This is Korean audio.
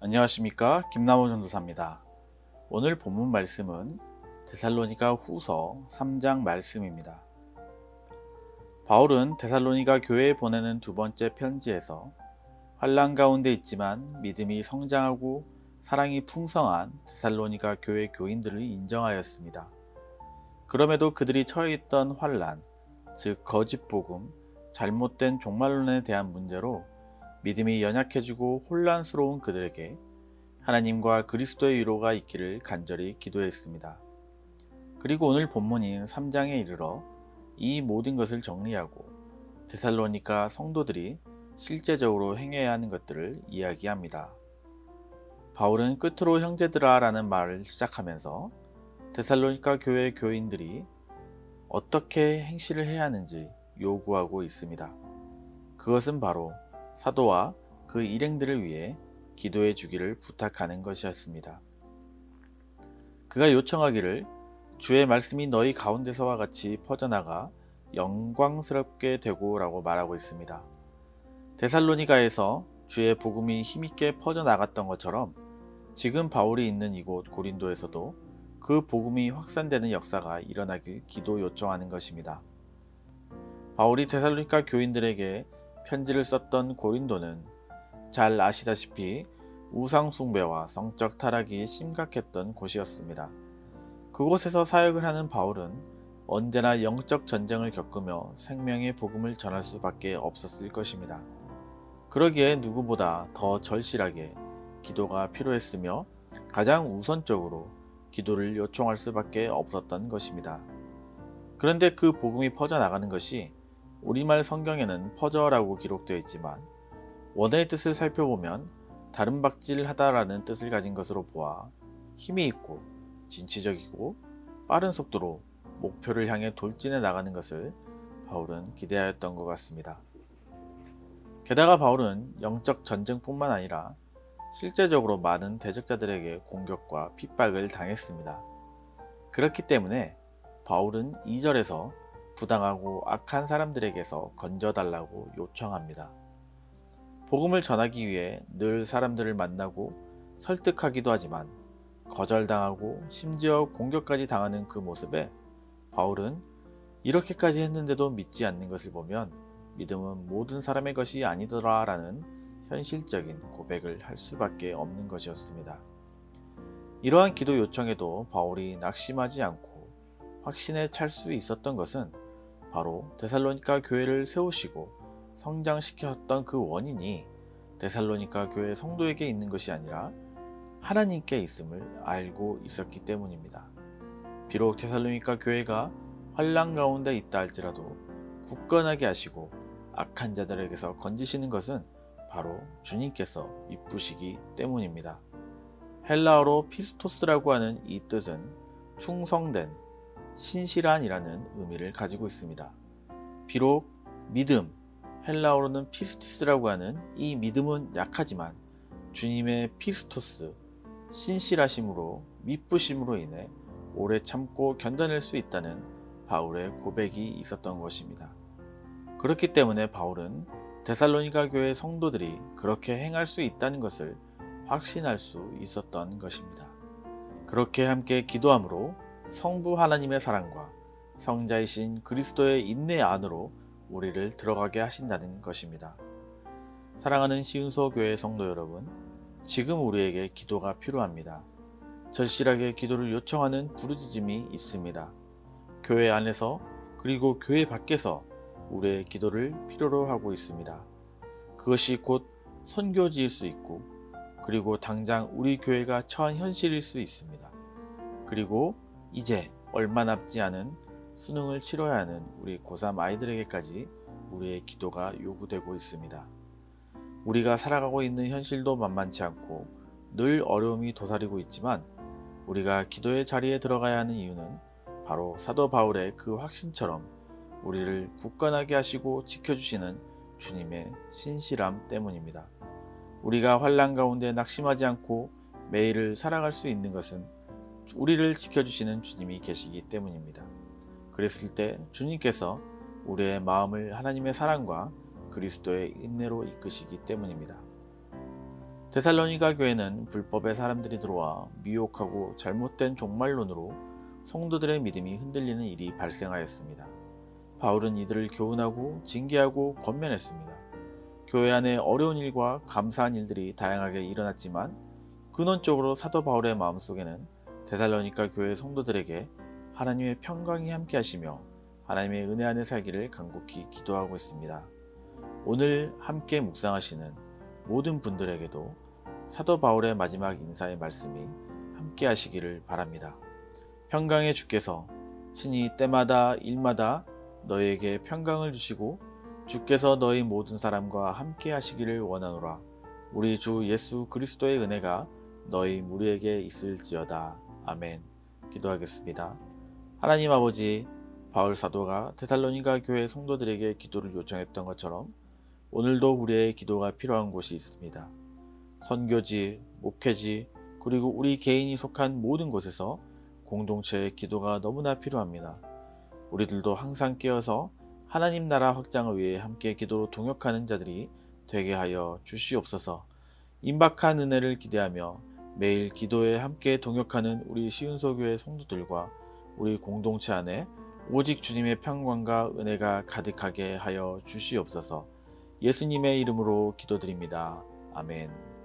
안녕하십니까, 김남호 전도사입니다. 오늘 본문 말씀은 데살로니가 후서 3장 말씀입니다. 바울은 데살로니가 교회에 보내는 두 번째 편지에서 환난 가운데 있지만 믿음이 성장하고 사랑이 풍성한 데살로니가 교회 교인들을 인정하였습니다. 그럼에도 그들이 처해 있던 환난, 즉 거짓 복음, 잘못된 종말론에 대한 문제로 믿음이 연약해지고 혼란스러운 그들에게 하나님과 그리스도의 위로가 있기를 간절히 기도했습니다. 그리고 오늘 본문인 3장에 이르러 이 모든 것을 정리하고 데살로니가 성도들이 실제적으로 행해야 하는 것들을 이야기합니다. 바울은 끝으로 형제들아 라는 말을 시작하면서 데살로니가 교회 교인들이 어떻게 행실을 해야 하는지 요구하고 있습니다. 그것은 바로 사도와 그 일행들을 위해 기도해 주기를 부탁하는 것이었습니다. 그가 요청하기를 주의 말씀이 너희 가운데서와 같이 퍼져나가 영광스럽게 되고 라고 말하고 있습니다. 데살로니가에서 주의 복음이 힘있게 퍼져나갔던 것처럼 지금 바울이 있는 이곳 고린도에서도 그 복음이 확산되는 역사가 일어나길 기도 요청하는 것입니다. 바울이 데살로니가 교인들에게 편지를 썼던 고린도는 잘 아시다시피 우상 숭배와 성적 타락이 심각했던 곳이었습니다. 그곳에서 사역을 하는 바울은 언제나 영적 전쟁을 겪으며 생명의 복음을 전할 수밖에 없었을 것입니다. 그러기에 누구보다 더 절실하게 기도가 필요했으며 가장 우선적으로 기도를 요청할 수밖에 없었던 것입니다. 그런데 그 복음이 퍼져나가는 것이 우리말 성경에는 퍼져라고 기록되어 있지만 원어의 뜻을 살펴보면 다름박질하다라는 뜻을 가진 것으로 보아 힘이 있고 진취적이고 빠른 속도로 목표를 향해 돌진해 나가는 것을 바울은 기대하였던 것 같습니다. 게다가 바울은 영적 전쟁뿐만 아니라 실제적으로 많은 대적자들에게 공격과 핍박을 당했습니다. 그렇기 때문에 바울은 2절에서 부당하고 악한 사람들에게서 건져달라고 요청합니다. 복음을 전하기 위해 늘 사람들을 만나고 설득하기도 하지만 거절당하고 심지어 공격까지 당하는 그 모습에 바울은 이렇게까지 했는데도 믿지 않는 것을 보면 믿음은 모든 사람의 것이 아니더라 라는 현실적인 고백을 할 수밖에 없는 것이었습니다. 이러한 기도 요청에도 바울이 낙심하지 않고 확신에 찰 수 있었던 것은 바로 데살로니가 교회를 세우시고 성장시켰던 그 원인이 데살로니가 교회 성도에게 있는 것이 아니라 하나님께 있음을 알고 있었기 때문입니다. 비록 데살로니가 교회가 환난 가운데 있다 할지라도 굳건하게 하시고 악한 자들에게서 건지시는 것은 바로 주님께서 미쁘시기 때문입니다. 헬라어로 피스토스라고 하는 이 뜻은 충성된, 신실한이라는 의미를 가지고 있습니다. 비록 믿음, 헬라어로는 피스티스라고 하는 이 믿음은 약하지만 주님의 피스토스, 신실하심으로 미쁘심으로 인해 오래 참고 견뎌낼 수 있다는 바울의 고백이 있었던 것입니다. 그렇기 때문에 바울은 데살로니가 교회 성도들이 그렇게 행할 수 있다는 것을 확신할 수 있었던 것입니다. 그렇게 함께 기도함으로 성부 하나님의 사랑과 성자이신 그리스도의 인내 안으로 우리를 들어가게 하신다는 것입니다. 사랑하는 시은소 교회 성도 여러분, 지금 우리에게 기도가 필요합니다. 절실하게 기도를 요청하는 부르짖음이 있습니다. 교회 안에서 그리고 교회 밖에서 우리의 기도를 필요로 하고 있습니다. 그것이 곧 선교지일 수 있고 그리고 당장 우리 교회가 처한 현실일 수 있습니다. 그리고 이제 얼마 남지 않은 수능을 치러야 하는 우리 고3 아이들에게까지 우리의 기도가 요구되고 있습니다. 우리가 살아가고 있는 현실도 만만치 않고 늘 어려움이 도사리고 있지만 우리가 기도의 자리에 들어가야 하는 이유는 바로 사도 바울의 그 확신처럼 우리를 굳건하게 하시고 지켜주시는 주님의 신실함 때문입니다. 우리가 환난 가운데 낙심하지 않고 매일을 살아갈 수 있는 것은 우리를 지켜주시는 주님이 계시기 때문입니다. 그랬을 때 주님께서 우리의 마음을 하나님의 사랑과 그리스도의 인내로 이끄시기 때문입니다. 데살로니가 교회는 불법의 사람들이 들어와 미혹하고 잘못된 종말론으로 성도들의 믿음이 흔들리는 일이 발생하였습니다. 바울은 이들을 교훈하고 징계하고 권면했습니다. 교회 안에 어려운 일과 감사한 일들이 다양하게 일어났지만 근원적으로 사도 바울의 마음속에는 데살로니가 교회 성도들에게 하나님의 평강이 함께 하시며 하나님의 은혜 안에 살기를 간곡히 기도하고 있습니다. 오늘 함께 묵상하시는 모든 분들에게도 사도 바울의 마지막 인사의 말씀이 함께 하시기를 바랍니다. 평강의 주께서 친히 때마다 일마다 너희에게 평강을 주시고 주께서 너희 모든 사람과 함께 하시기를 원하노라. 우리 주 예수 그리스도의 은혜가 너희 무리에게 있을지어다. 아멘. 기도하겠습니다. 하나님 아버지, 바울 사도가 데살로니가 교회 성도들에게 기도를 요청했던 것처럼 오늘도 우리의 기도가 필요한 곳이 있습니다. 선교지, 목회지, 그리고 우리 개인이 속한 모든 곳에서 공동체의 기도가 너무나 필요합니다. 우리들도 항상 깨어서 하나님 나라 확장을 위해 함께 기도로 동역하는 자들이 되게 하여 주시옵소서. 임박한 은혜를 기대하며 매일 기도에 함께 동역하는 우리 시운소교회 성도들과 우리 공동체 안에 오직 주님의 평강과 은혜가 가득하게 하여 주시옵소서. 예수님의 이름으로 기도드립니다. 아멘.